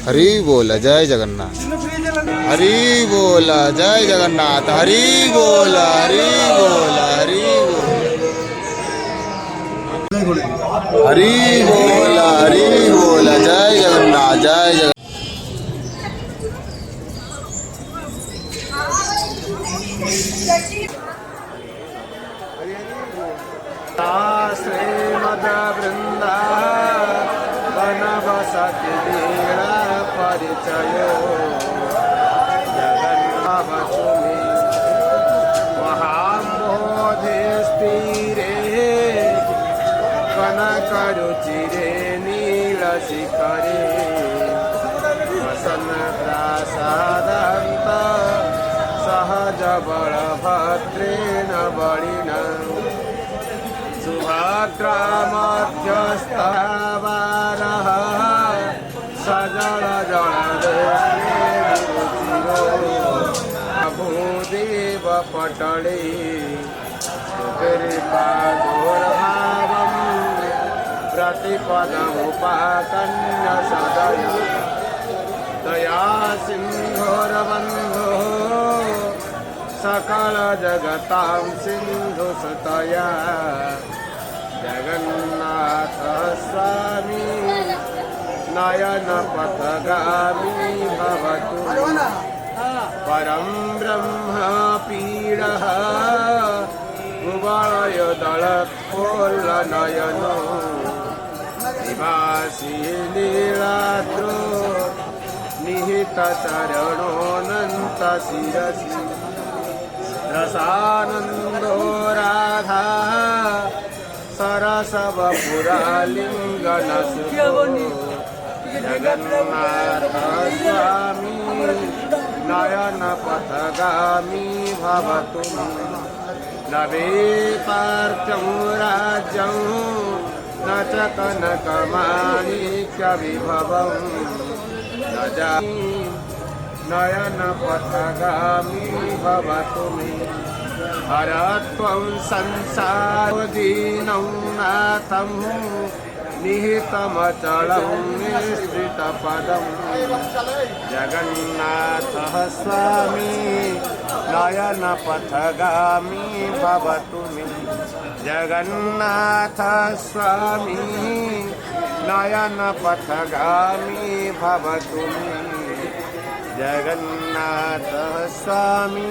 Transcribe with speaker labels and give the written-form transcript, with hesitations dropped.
Speaker 1: हरि बोल जय जगन्नाथ, हरि बोल जय जगन्नाथ, हरि बोल, हरि बोल, हरि बोल, हरि बोल, हरि बोल जय जगन्नाथ, जय जगन्नाथ।
Speaker 2: श्रीमद वृंदावन बसति लीला परिचय जगन्नाथ महाम्बोधिस्तीरे कनकरुचिरे नीलशिखरे वसन प्रासादान्त सहज बलभद्रेण बलिना सुभद्रामध्यस्थावारः सजल जलदेव पटले स्तुतिर्पादोर्भावं प्रतिपदमुपाकन्य सदय दया सिन्धोर्बन्धो सकल जगतां सिन्धुसुतया जगन्नाथ स्वामी नयन पथगामी भवतु परं ब्रह्म पीडः भुवय दलत्कोल्लनयनो निवासी लीलाद्रो निहित चरणोऽनन्त शिरसि रसानन्दो राधा सरसवपुरालिङ्गनसुतो जगन्नाथ स्वामी नयन पथगामी भवतु न वेपार्चं राज्यं न च कनकमाणिक्यविभवं न जामि नयन पथगामी भवतु मे हरत्वं संसारोदीनं नाथं निहितमचलं निःसृतपदं जगन्नाथः स्वामी नयन पथगामी भवतु मे जगन्नाथ स्वामी नयन पथगामी भवतु मे जगन्नाथ स्वामी।